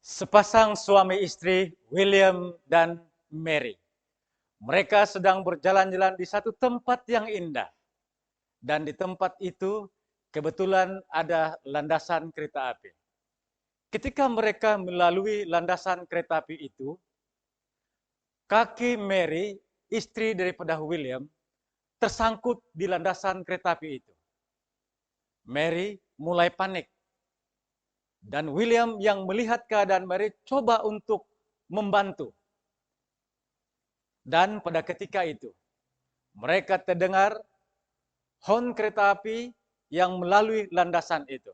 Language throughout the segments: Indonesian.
Sepasang suami istri, William dan Mary. Mereka sedang berjalan-jalan di satu tempat yang indah. Dan di tempat itu kebetulan ada landasan kereta api. Ketika mereka melalui landasan kereta api itu, kaki Mary, istri daripada William, tersangkut di landasan kereta api itu. Mary mulai panik. Dan William yang melihat keadaan Mary coba untuk membantu. Dan pada ketika itu, mereka terdengar hon kereta api yang melalui landasan itu.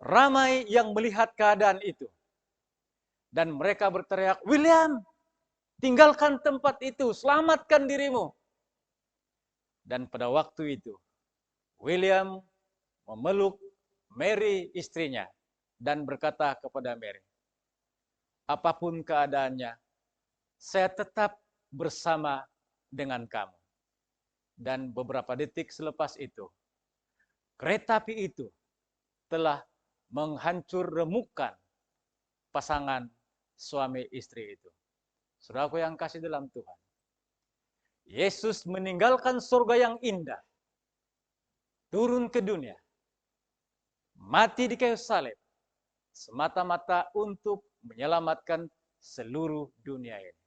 Ramai yang melihat keadaan itu. Dan mereka berteriak, "William, tinggalkan tempat itu, selamatkan dirimu." Dan pada waktu itu, William memeluk Mary istrinya dan berkata kepada Mary, "Apapun keadaannya, saya tetap bersama dengan kamu." Dan beberapa detik selepas itu, kereta api itu telah menghancur remukkan pasangan suami istri itu. Saudaraku yang kasih dalam Tuhan, Yesus meninggalkan surga yang indah, turun ke dunia, mati di kayu salib, semata-mata untuk menyelamatkan seluruh dunia ini.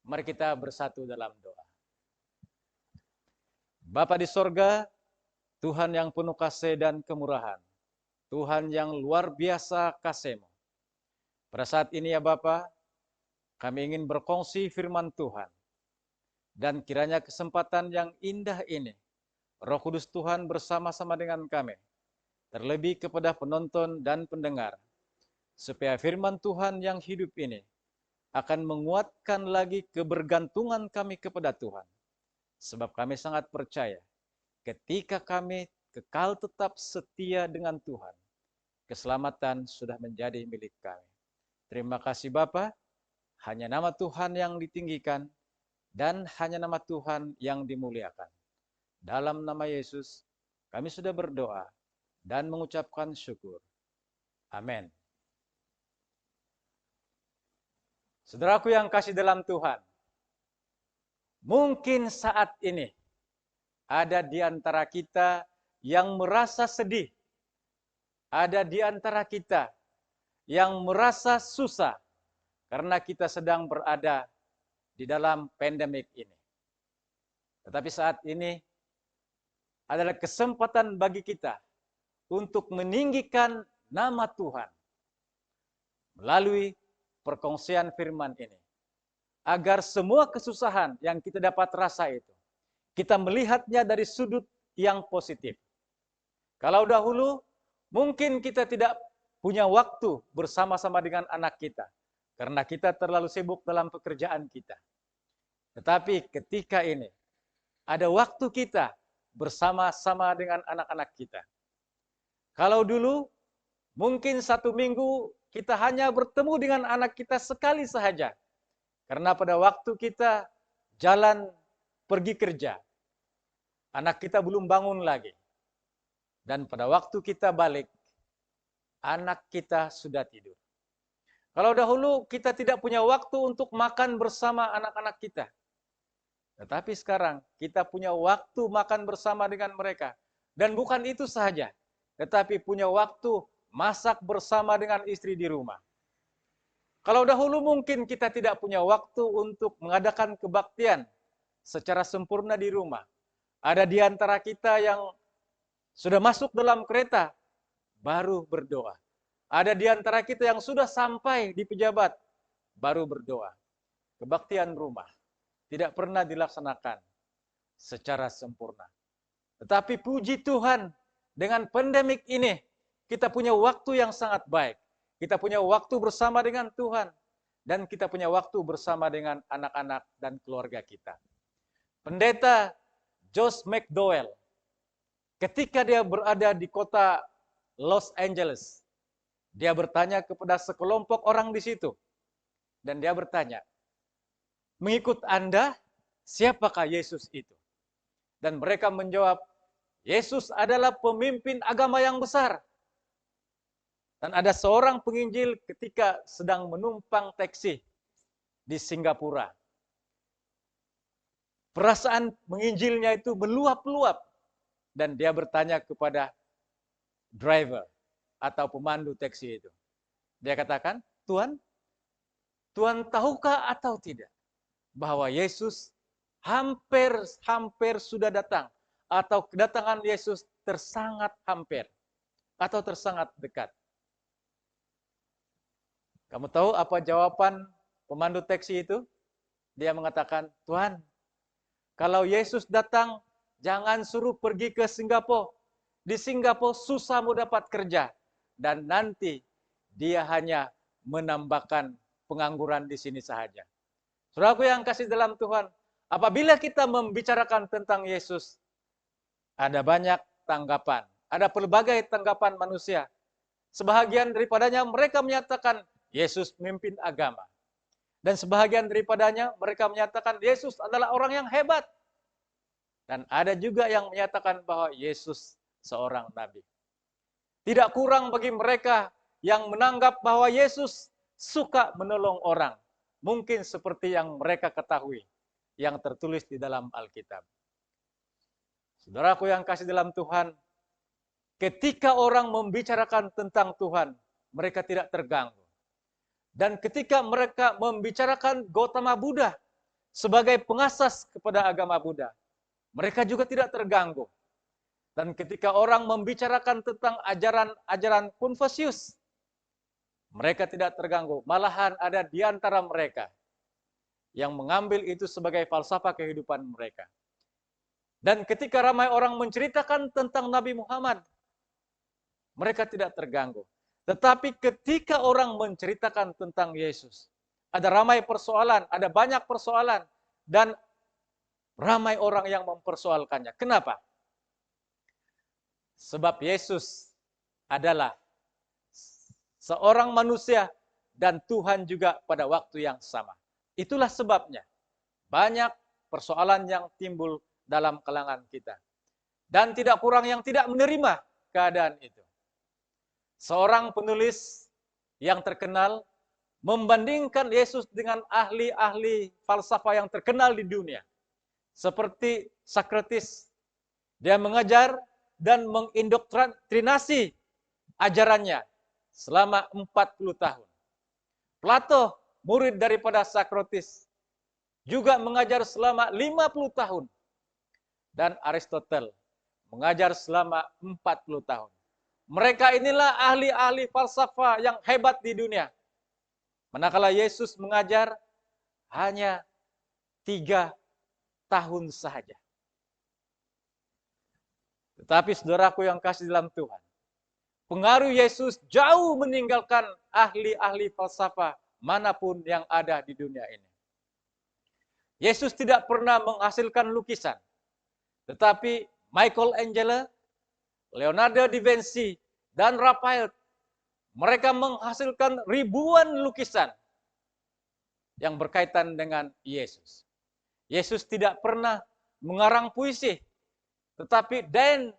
Mari kita bersatu dalam doa. Bapa di sorga, Tuhan yang penuh kasih dan kemurahan, Tuhan yang luar biasa kasih-Mu. Pada saat ini ya Bapa, kami ingin berkongsi firman Tuhan. Dan kiranya kesempatan yang indah ini, Roh Kudus Tuhan bersama-sama dengan kami, terlebih kepada penonton dan pendengar, supaya firman Tuhan yang hidup ini akan menguatkan lagi kebergantungan kami kepada Tuhan. Sebab kami sangat percaya, ketika kami kekal tetap setia dengan Tuhan, keselamatan sudah menjadi milik kami. Terima kasih Bapa, hanya nama Tuhan yang ditinggikan, dan hanya nama Tuhan yang dimuliakan. Dalam nama Yesus, kami sudah berdoa dan mengucapkan syukur. Amin. Saudaraku yang kasih dalam Tuhan, mungkin saat ini ada di antara kita yang merasa sedih, ada di antara kita yang merasa susah karena kita sedang berada di dalam pandemik ini. Tetapi saat ini adalah kesempatan bagi kita untuk meninggikan nama Tuhan melalui perkongsian firman ini. Agar semua kesusahan yang kita dapat rasa itu, kita melihatnya dari sudut yang positif. Kalau dahulu, mungkin kita tidak punya waktu bersama-sama dengan anak kita, karena kita terlalu sibuk dalam pekerjaan kita. Tetapi ketika ini, ada waktu kita bersama-sama dengan anak-anak kita. Kalau dulu, mungkin satu minggu kita hanya bertemu dengan anak kita sekali saja. Karena pada waktu kita jalan pergi kerja, anak kita belum bangun lagi. Dan pada waktu kita balik, anak kita sudah tidur. Kalau dahulu kita tidak punya waktu untuk makan bersama anak-anak kita. Tetapi sekarang kita punya waktu makan bersama dengan mereka. Dan bukan itu saja, tetapi punya waktu masak bersama dengan istri di rumah. Kalau dahulu mungkin kita tidak punya waktu untuk mengadakan kebaktian secara sempurna di rumah. Ada di antara kita yang sudah masuk dalam kereta, baru berdoa. Ada di antara kita yang sudah sampai di pejabat, baru berdoa. Kebaktian rumah tidak pernah dilaksanakan secara sempurna. Tetapi puji Tuhan, dengan pandemik ini, kita punya waktu yang sangat baik. Kita punya waktu bersama dengan Tuhan. Dan kita punya waktu bersama dengan anak-anak dan keluarga kita. Pendeta Josh McDowell, ketika dia berada di kota Los Angeles, dia bertanya kepada sekelompok orang di situ. Dan dia bertanya, "Mengikut Anda, siapakah Yesus itu?" Dan mereka menjawab, "Yesus adalah pemimpin agama yang besar." Dan ada seorang penginjil ketika sedang menumpang taksi di Singapura. Perasaan menginjilnya itu meluap-luap. Dan dia bertanya kepada driver atau pemandu taksi itu. Dia katakan, Tuhan tahukah atau tidak bahwa Yesus hampir sudah datang, atau kedatangan Yesus tersangat hampir atau tersangat dekat. Kamu tahu apa jawaban pemandu taksi itu? Dia mengatakan, Tuhan, kalau Yesus datang, jangan suruh pergi ke Singapura. Di Singapura susah mau dapat kerja. Dan nanti dia hanya menambahkan pengangguran di sini saja. Saudaraku yang kasih dalam Tuhan, apabila kita membicarakan tentang Yesus, ada banyak tanggapan. Ada pelbagai tanggapan manusia. Sebahagian daripadanya mereka menyatakan Yesus memimpin agama. Dan sebahagian daripadanya mereka menyatakan Yesus adalah orang yang hebat. Dan ada juga yang menyatakan bahwa Yesus seorang nabi. Tidak kurang bagi mereka yang menganggap bahwa Yesus suka menolong orang. Mungkin seperti yang mereka ketahui, yang tertulis di dalam Alkitab. Saudaraku yang kasih dalam Tuhan, ketika orang membicarakan tentang Tuhan, mereka tidak terganggu. Dan ketika mereka membicarakan Gautama Buddha sebagai pengasas kepada agama Buddha, mereka juga tidak terganggu. Dan ketika orang membicarakan tentang ajaran Konfusius, mereka tidak terganggu. Malahan ada di antara mereka yang mengambil itu sebagai falsafah kehidupan mereka. Dan ketika ramai orang menceritakan tentang Nabi Muhammad, mereka tidak terganggu. Tetapi ketika orang menceritakan tentang Yesus, ada ramai persoalan, ada banyak persoalan, dan ramai orang yang mempersoalkannya. Kenapa? Sebab Yesus adalah seorang manusia dan Tuhan juga pada waktu yang sama. Itulah sebabnya banyak persoalan yang timbul dalam kalangan kita. Dan tidak kurang yang tidak menerima keadaan itu. Seorang penulis yang terkenal membandingkan Yesus dengan ahli-ahli falsafah yang terkenal di dunia. Seperti Socrates. Dia mengajar dan mengindoktrinasi ajarannya selama 40 tahun. Plato, murid daripada Socrates, juga mengajar selama 50 tahun. Dan Aristoteles mengajar selama 40 tahun. Mereka inilah ahli-ahli falsafah yang hebat di dunia. Manakala Yesus mengajar hanya 3 tahun saja. Tetapi saudaraku yang kasih dalam Tuhan, pengaruh Yesus jauh meninggalkan ahli-ahli falsafah manapun yang ada di dunia ini. Yesus tidak pernah menghasilkan lukisan. Tetapi Michelangelo, Leonardo da Vinci, dan Raphael, mereka menghasilkan ribuan lukisan yang berkaitan dengan Yesus. Yesus tidak pernah mengarang puisi, tetapi Dan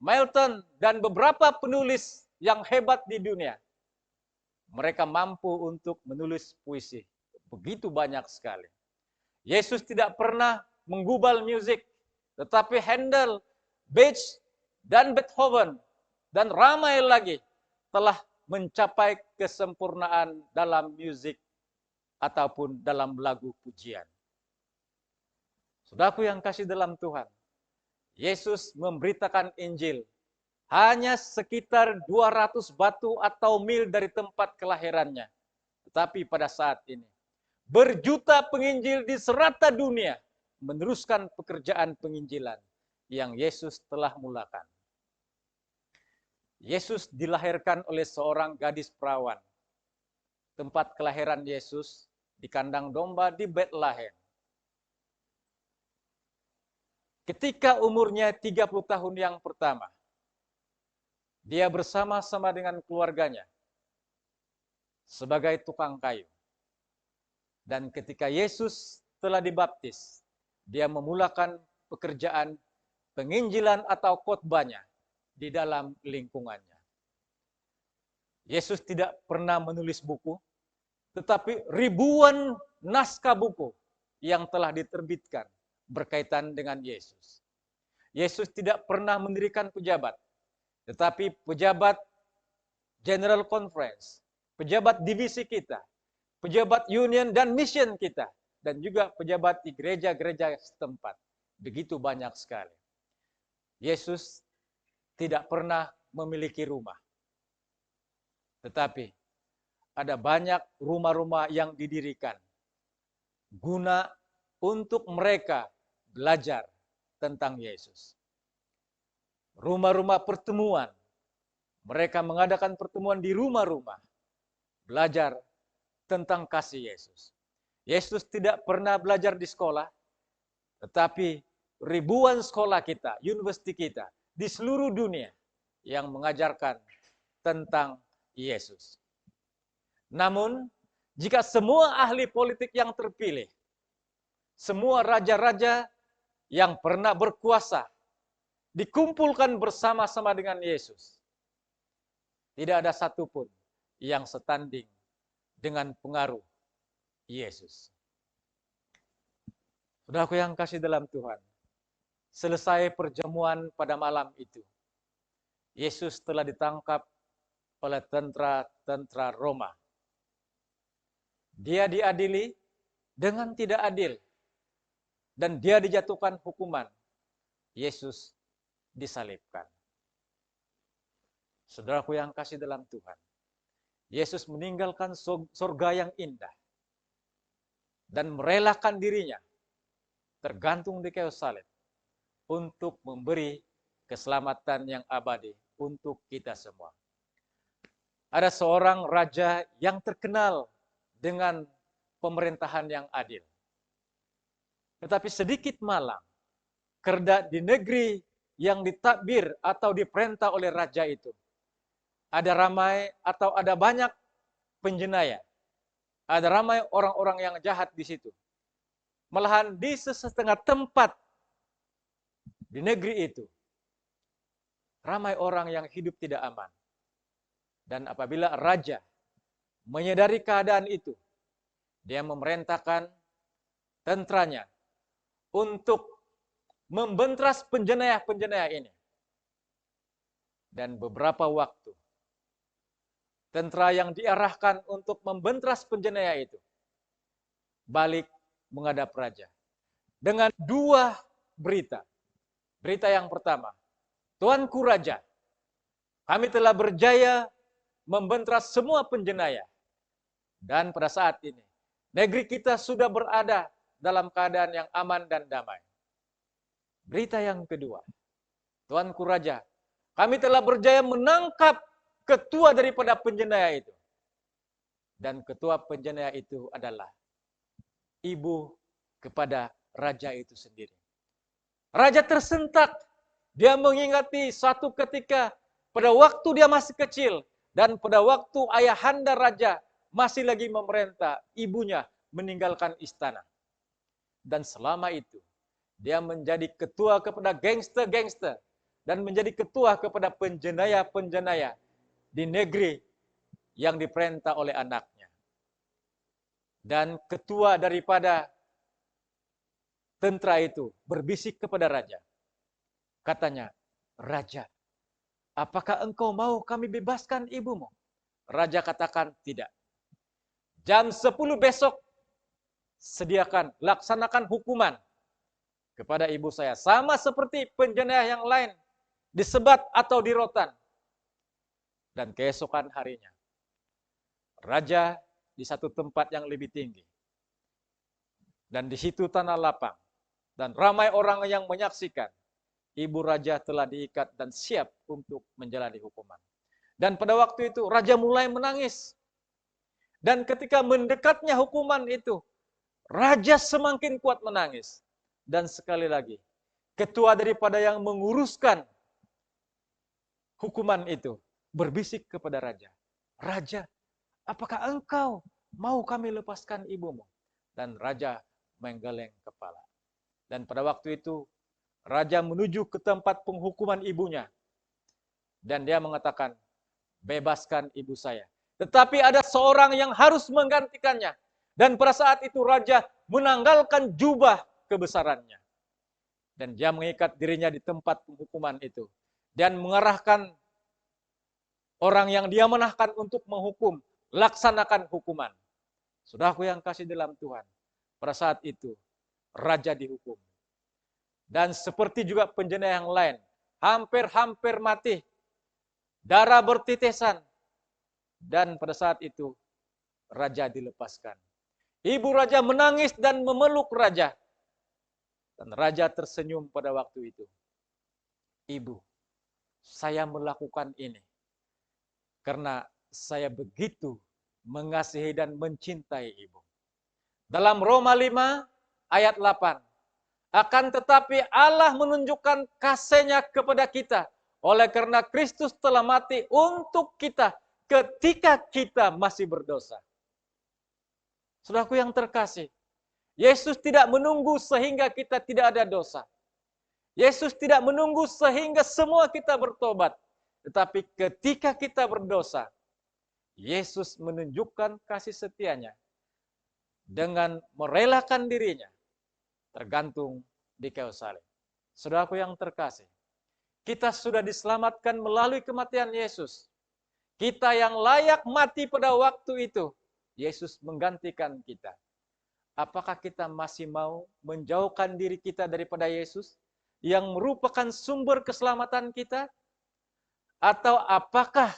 Milton dan beberapa penulis yang hebat di dunia, mereka mampu untuk menulis puisi. Begitu banyak sekali. Yesus tidak pernah menggubal musik, tetapi Handel, Bach, dan Beethoven, dan ramai lagi telah mencapai kesempurnaan dalam musik ataupun dalam lagu pujian. Saudaraku yang kasih dalam Tuhan, Yesus memberitakan Injil hanya sekitar 200 batu atau mil dari tempat kelahirannya. Tetapi pada saat ini, berjuta penginjil di serata dunia meneruskan pekerjaan penginjilan yang Yesus telah mulakan. Yesus dilahirkan oleh seorang gadis perawan. Tempat kelahiran Yesus di kandang domba di Bethlehem. Ketika umurnya 30 tahun yang pertama, dia bersama-sama dengan keluarganya sebagai tukang kayu. Dan ketika Yesus telah dibaptis, dia memulakan pekerjaan penginjilan atau khotbahnya di dalam lingkungannya. Yesus tidak pernah menulis buku, tetapi ribuan naskah buku yang telah diterbitkan berkaitan dengan Yesus. Yesus tidak pernah mendirikan pejabat, tetapi pejabat General Conference, pejabat divisi kita, pejabat union dan mission kita, dan juga pejabat di gereja-gereja setempat. Begitu banyak sekali. Yesus tidak pernah memiliki rumah. Tetapi ada banyak rumah-rumah yang didirikan guna untuk mereka belajar tentang Yesus. Rumah-rumah pertemuan, mereka mengadakan pertemuan di rumah-rumah, belajar tentang kasih Yesus. Yesus tidak pernah belajar di sekolah, tetapi ribuan sekolah kita, universiti kita, di seluruh dunia yang mengajarkan tentang Yesus. Namun, jika semua ahli politik yang terpilih, semua raja-raja yang pernah berkuasa, dikumpulkan bersama-sama dengan Yesus, tidak ada satupun yang setanding dengan pengaruh Yesus. Saudaraku yang kasih dalam Tuhan, selesai perjamuan pada malam itu, Yesus telah ditangkap oleh tentara-tentara Roma. Dia diadili dengan tidak adil, dan dia dijatuhkan hukuman. Yesus disalibkan. Saudaraku yang kasih dalam Tuhan, Yesus meninggalkan surga yang indah dan merelakan dirinya tergantung di kayu salib untuk memberi keselamatan yang abadi untuk kita semua. Ada seorang raja yang terkenal dengan pemerintahan yang adil. Tetapi sedikit malang, karena di negeri yang ditakbir atau diperintah oleh raja itu, ada ramai atau ada banyak penjenayah. Ada ramai orang-orang yang jahat di situ. Malahan di setengah tempat di negeri itu, ramai orang yang hidup tidak aman. Dan apabila raja menyadari keadaan itu, dia memerintahkan tentaranya untuk membentras penjenayah-penjenayah ini. Dan beberapa waktu, tentara yang diarahkan untuk membentras penjenayah itu balik menghadap raja dengan dua berita. Berita yang pertama, Tuanku Raja, kami telah berjaya membentras semua penjenayah. Dan pada saat ini, negeri kita sudah berada dalam keadaan yang aman dan damai. Berita yang kedua, Tuanku Raja, kami telah berjaya menangkap ketua daripada penjenayah itu. Dan ketua penjenayah itu adalah ibu kepada raja itu sendiri. Raja tersentak. Dia mengingati suatu ketika pada waktu dia masih kecil dan pada waktu ayahanda raja masih lagi memerintah, ibunya meninggalkan istana. Dan selama itu dia menjadi ketua kepada gangster-gangster dan menjadi ketua kepada penjenayah-penjenayah di negeri yang diperintah oleh anaknya. Dan ketua daripada tentara itu berbisik kepada raja. Katanya, Raja, apakah engkau mau kami bebaskan ibumu? Raja katakan, tidak. Jam 10 besok, laksanakan hukuman kepada ibu saya. Sama seperti penjenayah yang lain, disebat atau dirotan. Dan keesokan harinya, raja di satu tempat yang lebih tinggi. Dan di situ tanah lapang. Dan ramai orang yang menyaksikan. Ibu raja telah diikat dan siap untuk menjalani hukuman. Dan pada waktu itu, raja mulai menangis. Dan ketika mendekatnya hukuman itu, raja semakin kuat menangis. Dan sekali lagi, ketua daripada yang menguruskan hukuman itu, berbisik kepada raja. Raja, apakah engkau mau kami lepaskan ibumu? Dan raja menggeleng kepala. Dan pada waktu itu, raja menuju ke tempat penghukuman ibunya. Dan dia mengatakan, bebaskan ibu saya. Tetapi ada seorang yang harus menggantikannya. Dan pada saat itu raja menanggalkan jubah kebesarannya. Dan dia mengikat dirinya di tempat penghukuman itu. Dan mengarahkan orang yang dia menahkan untuk menghukum, laksanakan hukuman. Saudaraku yang kasih dalam Tuhan, pada saat itu raja dihukum. Dan seperti juga penjina yang lain, hampir-hampir mati, darah bertitesan. Dan pada saat itu raja dilepaskan. Ibu raja menangis dan memeluk raja. Dan raja tersenyum pada waktu itu. Ibu, saya melakukan ini karena saya begitu mengasihi dan mencintai ibu. Dalam Roma 5 ayat 8. Akan tetapi Allah menunjukkan kasih-Nya kepada kita oleh karena Kristus telah mati untuk kita ketika kita masih berdosa. Saudaraku yang terkasih, Yesus tidak menunggu sehingga kita tidak ada dosa. Yesus tidak menunggu sehingga semua kita bertobat. Tetapi ketika kita berdosa, Yesus menunjukkan kasih setia-Nya dengan merelakan dirinya tergantung di kayu salib. Saudaraku yang terkasih, kita sudah diselamatkan melalui kematian Yesus. Kita yang layak mati pada waktu itu, Yesus menggantikan kita. Apakah kita masih mau menjauhkan diri kita daripada Yesus yang merupakan sumber keselamatan kita? Atau apakah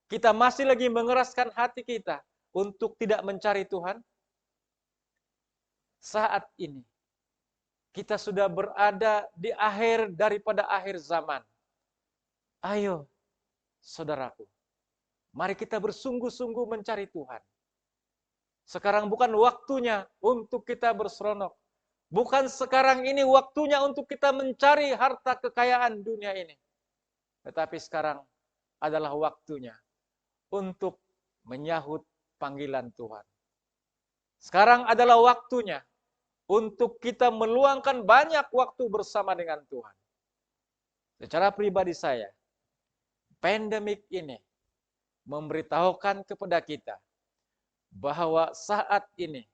kita masih lagi mengeraskan hati kita untuk tidak mencari Tuhan? Saat ini, kita sudah berada di akhir daripada akhir zaman. Ayo, saudaraku, mari kita bersungguh-sungguh mencari Tuhan. Sekarang bukan waktunya untuk kita berseronok. Bukan sekarang ini waktunya untuk kita mencari harta kekayaan dunia ini. Tetapi sekarang adalah waktunya untuk menyahut panggilan Tuhan. Sekarang adalah waktunya untuk kita meluangkan banyak waktu bersama dengan Tuhan. Secara pribadi saya, pandemik ini memberitahukan kepada kita bahwa saat ini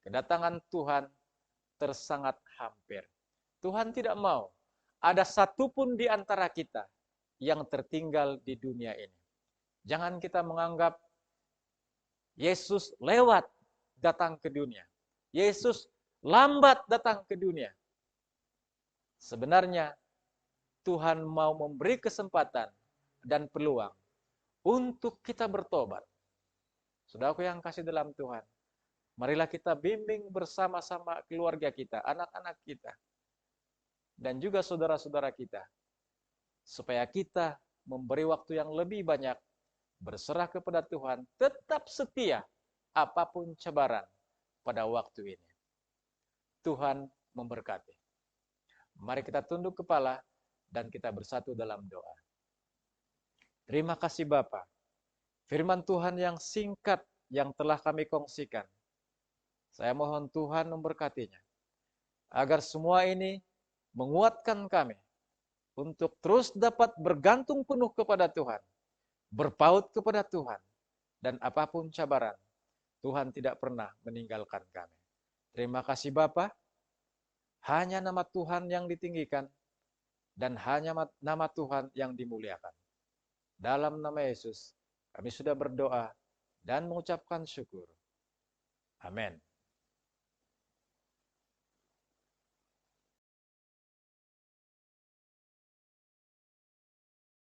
kedatangan Tuhan tersangat hampir. Tuhan tidak mau ada satupun di antara kita yang tertinggal di dunia ini. Jangan kita menganggap Yesus lewat datang ke dunia. Yesus lambat datang ke dunia. Sebenarnya Tuhan mau memberi kesempatan dan peluang untuk kita bertobat. Saudaraku yang kasih dalam Tuhan, marilah kita bimbing bersama-sama keluarga kita, anak-anak kita, dan juga saudara-saudara kita, supaya kita memberi waktu yang lebih banyak, berserah kepada Tuhan, tetap setia apapun cabaran pada waktu ini. Tuhan memberkati. Mari kita tunduk kepala dan kita bersatu dalam doa. Terima kasih Bapa. Firman Tuhan yang singkat yang telah kami kongsikan. Saya mohon Tuhan memberkatinya. Agar semua ini menguatkan kami untuk terus dapat bergantung penuh kepada Tuhan. Berpaut kepada Tuhan. Dan apapun cabaran, Tuhan tidak pernah meninggalkan kami. Terima kasih Bapa. Hanya nama Tuhan yang ditinggikan. Dan hanya nama Tuhan yang dimuliakan. Dalam nama Yesus, kami sudah berdoa dan mengucapkan syukur. Amin.